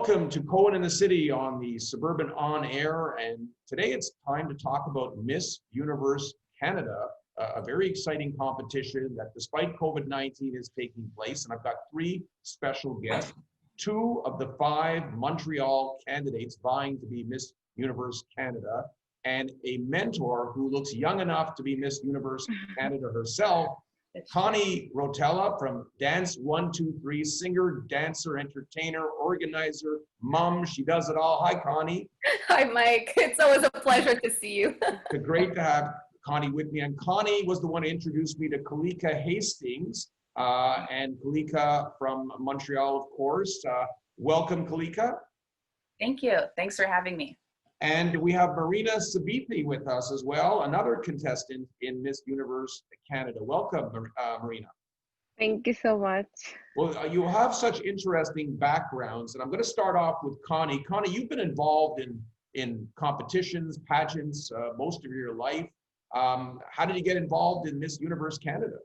Welcome to Cohen in the City on the Suburban On Air, and today it's time to talk about Miss Universe Canada, a very exciting competition that despite COVID-19 is taking place, and I've got three special guests, two of the five Montreal candidates vying to be Miss Universe Canada, and a mentor who looks young enough to be Miss Universe Canada herself, Connie Rotella from Dance 123, singer, dancer, entertainer, organizer, mom. She does it all. Hi, Connie. Hi, Mike. It's always a pleasure to see you. It's great to have Connie with me. And Connie was the one who introduced me to Kalika Hastings, and Kalika from Montreal, of course. Welcome, Kalika. Thank you. Thanks for having me. And we have Marina Sabithi with us as well, another contestant in Miss Universe Canada. Welcome, Marina. Thank you so much. Well, you have such interesting backgrounds, and I'm going to start off with Connie. Connie, you've been involved in competitions, pageants, most of your life. How did you get involved in Miss Universe Canada?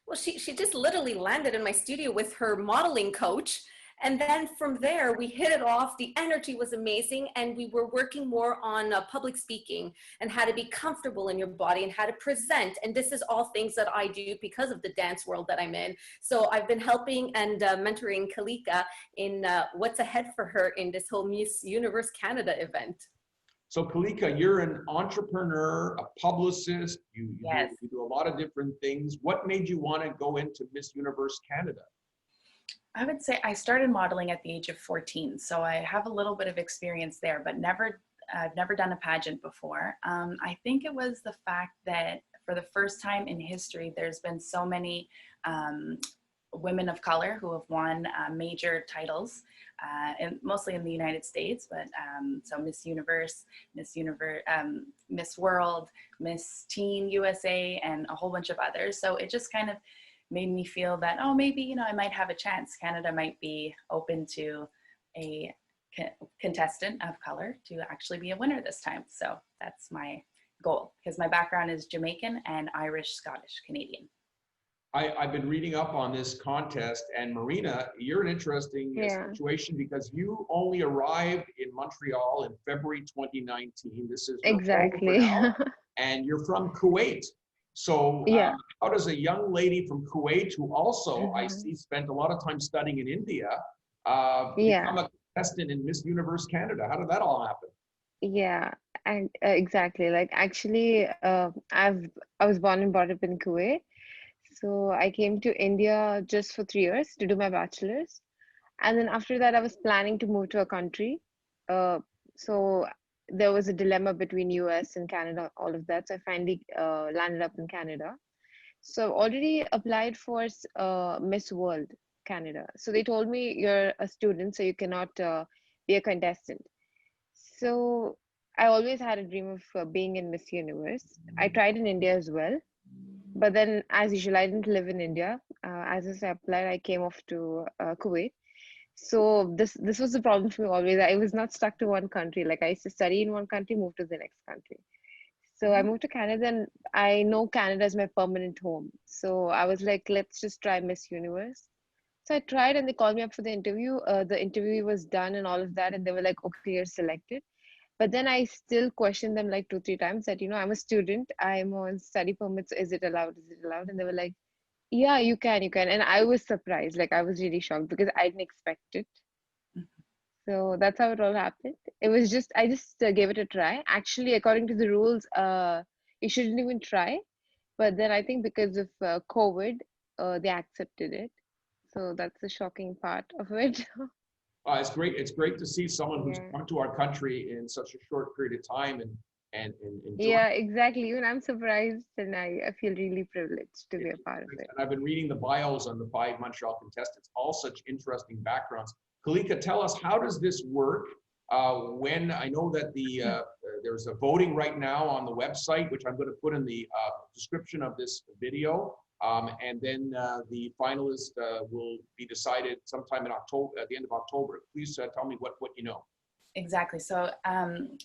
Well, she just literally landed in my studio with her modeling coach. And then from there, we hit it off. The energy was amazing. And we were working more on public speaking and how to be comfortable in your body and how to present. And this is all things that I do because of the dance world that I'm in. So I've been helping and mentoring Kalika in what's ahead for her in this whole Miss Universe Canada event. So Kalika, you're an entrepreneur, a publicist. Yes. You do a lot of different things. What made you want to go into Miss Universe Canada? I would say I started modeling at the age of 14, so I have a little bit of experience there, but I've never done a pageant before. I think it was the fact that for the first time in history, there's been so many women of color who have won major titles, and mostly in the United States, but so Miss Universe, Miss World, Miss Teen USA, and a whole bunch of others. So it just kind of made me feel that, oh, maybe, I might have a chance. Canada might be open to a contestant of color to actually be a winner this time. So that's my goal, because my background is Jamaican and Irish, Scottish, Canadian. I've been reading up on this contest, and Marina, you're an interesting situation because you only arrived in Montreal in February 2019. This is exactly. And you're from Kuwait. So how does a young lady from Kuwait, who also I see spent a lot of time studying in India, become a contestant in Miss Universe Canada? How did that all happen? Yeah, and exactly. Like actually, I was born and brought up in Kuwait. So I came to India just for 3 years to do my bachelor's. And then after that, I was planning to move to a country. So there was a dilemma between US and Canada, all of that. So I finally landed up in Canada. So I've already applied for Miss World Canada. So they told me you're a student, so you cannot be a contestant. So I always had a dream of being in Miss Universe. I tried in India as well. But then, as usual, I didn't live in India. As I applied, I came off to Kuwait. So this was the problem for me always. I was not stuck to one country. Like I used to study in one country, move to the next country. So I moved to Canada, and I know Canada is my permanent home. So I was like, let's just try Miss Universe. So I tried, and they called me up for the interview. The interview was done and all of that, and they were like, okay, you're selected. But then I still questioned them like 2-3 times that, I'm a student, I'm on study permits. Is it allowed? Is it allowed? And they were like, yeah, you can. And I was surprised. Like I was really shocked because I didn't expect it. So that's how it all happened. It was just, I just gave it a try. Actually, according to the rules, you shouldn't even try. But then I think because of COVID, they accepted it. So that's the shocking part of it. It's great. It's great to see someone who's come to our country in such a short period of time and yeah, exactly. Even I'm surprised, and I feel really privileged to be a part of it. And I've been reading the bios on the 5 Montreal contestants, all such interesting backgrounds. Kalika, tell us, how does this work? When I know that there's a voting right now on the website, which I'm going to put in the description of this video. And then the finalists will be decided sometime in October, at the end of October. Please tell me what you know. Exactly. So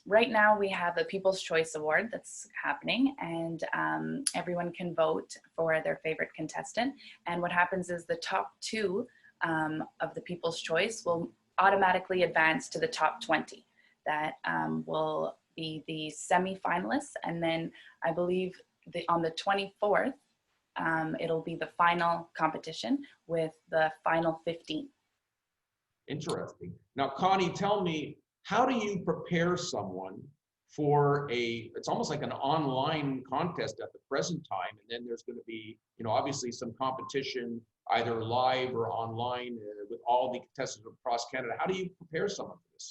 right now we have a People's Choice Award that's happening, and everyone can vote for their favorite contestant. And what happens is the top 2 of the People's Choice will automatically advance to the top 20. That will be the semi-finalists, and then I believe on the 24th, it'll be the final competition with the final 15. Interesting. Now, Connie, tell me, how do you prepare someone for it's almost like an online contest at the present time, and then there's going to be, obviously some competition either live or online with all the contestants across Canada. How do you prepare someone for this?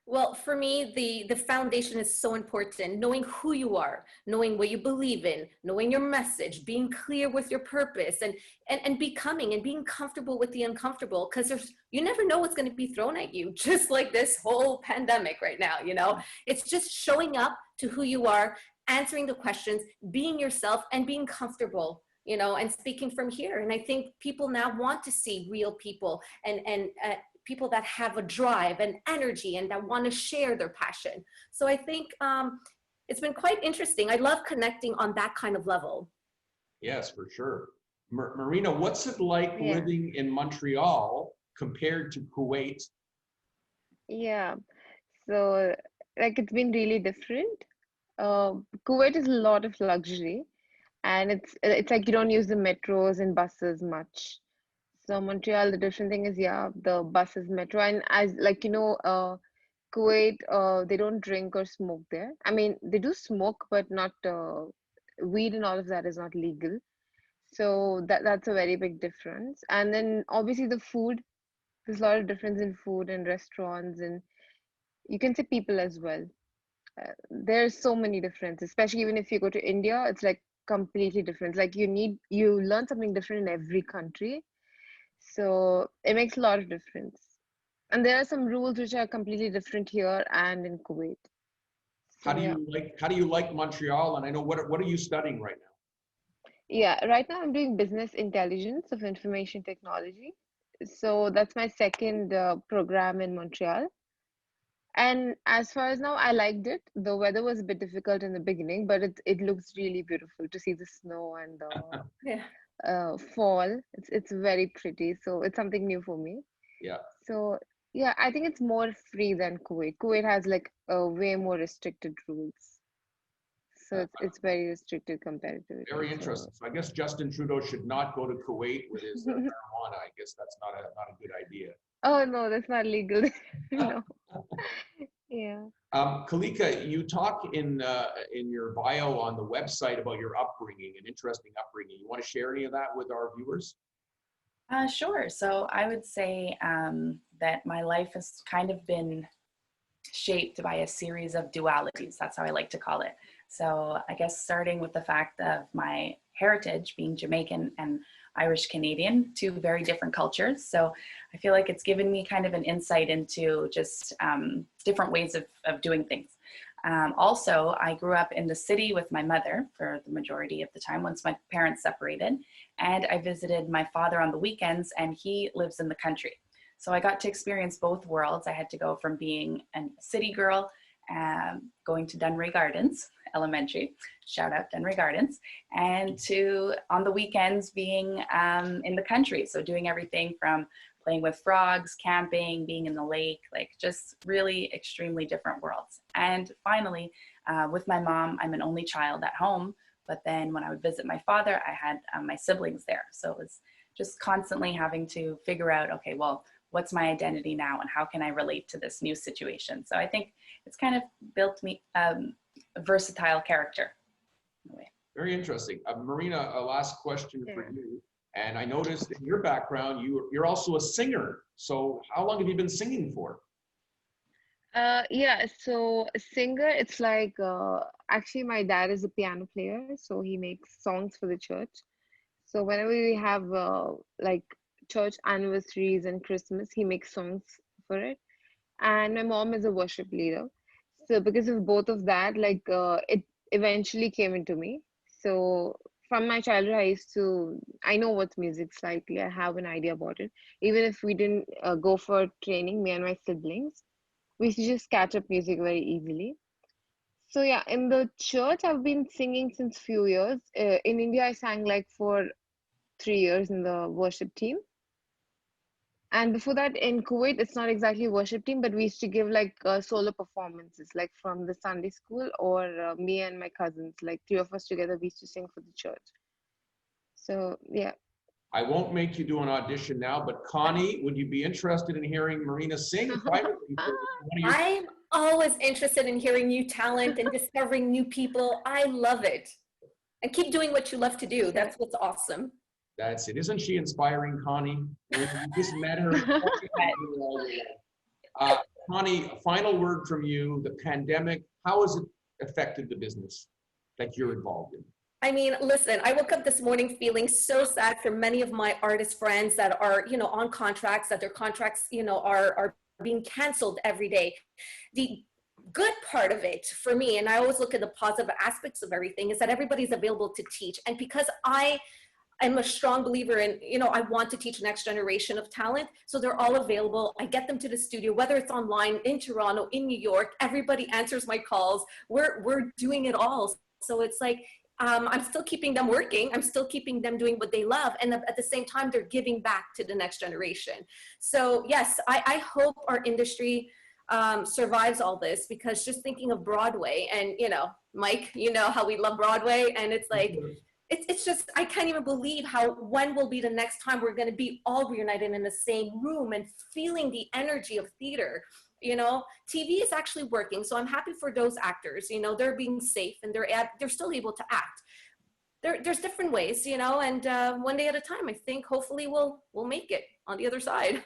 Well, for me, the foundation is so important. Knowing who you are, knowing what you believe in, knowing your message, being clear with your purpose, and becoming and being comfortable with the uncomfortable, because you never know what's going to be thrown at you, just like this whole pandemic right now, It's just showing up to who you are, answering the questions, being yourself, and being comfortable, and speaking from here. And I think people now want to see real people and people that have a drive and energy and that want to share their passion. So I think it's been quite interesting. I love connecting on that kind of level. Yes, for sure. Marina, what's it like living in Montreal compared to Kuwait? Yeah, so like it's been really different. Kuwait is a lot of luxury, and it's like you don't use the metros and buses much. So Montreal, the different thing is, the buses, metro, and as like Kuwait, they don't drink or smoke there. I mean, they do smoke, but not weed and all of that is not legal. So that's a very big difference. And then obviously the food, there's a lot of difference in food and restaurants, and you can say people as well. There's so many differences, especially even if you go to India, it's like completely different. Like you learn something different in every country. So it makes a lot of difference. And there are some rules which are completely different here and in Kuwait. How So do yeah. you like Montreal? And I know what are you studying right now? Yeah, right now I'm doing business intelligence of information technology. So that's my second program in Montreal. And as far as now, I liked it. The weather was a bit difficult in the beginning, but it looks really beautiful to see the snow and the Yeah. fall. It's very pretty. So it's something new for me. Yeah. So yeah, I think it's more free than Kuwait. Kuwait has like way more restricted rules. So it's very restricted comparatively. Very interesting. So I guess Justin Trudeau should not go to Kuwait with his marijuana. I guess that's not a good idea. Oh no, that's not legal. No. Yeah. Kalika, you talk in your bio on the website about your upbringing, an interesting upbringing. You want to share any of that with our viewers? Sure. So I would say that my life has kind of been shaped by a series of dualities. That's how I like to call it. So I guess starting with the fact of my heritage being Jamaican and Irish Canadian, two very different cultures. So I feel like it's given me kind of an insight into just different ways of doing things. Also, I grew up in the city with my mother for the majority of the time once my parents separated, and I visited my father on the weekends, and he lives in the country. So I got to experience both worlds. I had to go from being a city girl, going to Dunray Gardens Elementary, shout out Dunray Gardens, and to on the weekends being in the country. So doing everything from playing with frogs, camping, being in the lake, like just really extremely different worlds. And finally, with my mom, I'm an only child at home, but then when I would visit my father, I had my siblings there. So it was just constantly having to figure out, okay, well, what's my identity now and how can I relate to this new situation? So I think it's kind of built me a versatile character in a way. Very interesting. Marina, a last question for you. And I noticed in your background, you're also a singer. So how long have you been singing for? Yeah, so a singer, it's like actually my dad is a piano player, so he makes songs for the church. So whenever we have like church anniversaries and Christmas, he makes songs for it. And my mom is a worship leader. So because of both of that, like it eventually came into me. So from my childhood, I know what music's like. I have an idea about it. Even if we didn't go for training, me and my siblings, we used to just catch up music very easily. So yeah, in the church, I've been singing since few years. In India, I sang like for 3 years in the worship team. And before that, in Kuwait, it's not exactly worship team, but we used to give like solo performances, like from the Sunday school, or me and my cousins, like three of us together, we used to sing for the church. So yeah. I won't make you do an audition now, but Connie, would you be interested in hearing Marina sing privately for one of your? I'm always interested in hearing new talent and discovering new people. I love it. And keep doing what you love to do. That's what's awesome. That's it. Isn't she inspiring, Connie? We just met her. Connie, a final word from you. The pandemic, how has it affected the business that you're involved in? I mean, listen, I woke up this morning feeling so sad for many of my artist friends that are, on contracts, that their contracts, are being canceled every day. The good part of it for me, and I always look at the positive aspects of everything, is that everybody's available to teach. And because I'm a strong believer in, I want to teach the next generation of talent. So they're all available. I get them to the studio, whether it's online, in Toronto, in New York, everybody answers my calls. We're doing it all. So it's like, I'm still keeping them working. I'm still keeping them doing what they love. And at the same time, they're giving back to the next generation. So yes, I hope our industry survives all this, because just thinking of Broadway and, Mike, how we love Broadway, and it's like, it's just, I can't even believe when will be the next time we're going to be all reunited in the same room and feeling the energy of theater. TV is actually working. So I'm happy for those actors, they're being safe and they're still able to act. There's different ways, and one day at a time, I think hopefully we'll make it on the other side.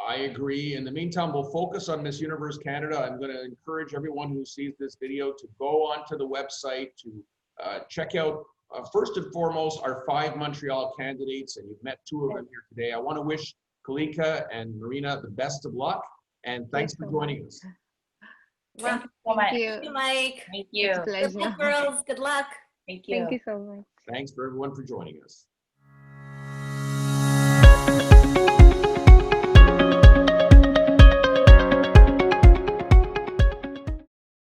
I agree. In the meantime, we'll focus on Miss Universe Canada. I'm going to encourage everyone who sees this video to go onto the website to check out, first and foremost, our 5 Montreal candidates, and you've met 2 of them here today. I want to wish Kalika and Marina the best of luck, and thanks for joining us. Thank you so much. Thank you, Mike. Thank you. Good luck, girls. Good luck. Thank you. Thank you so much. Thanks for everyone for joining us.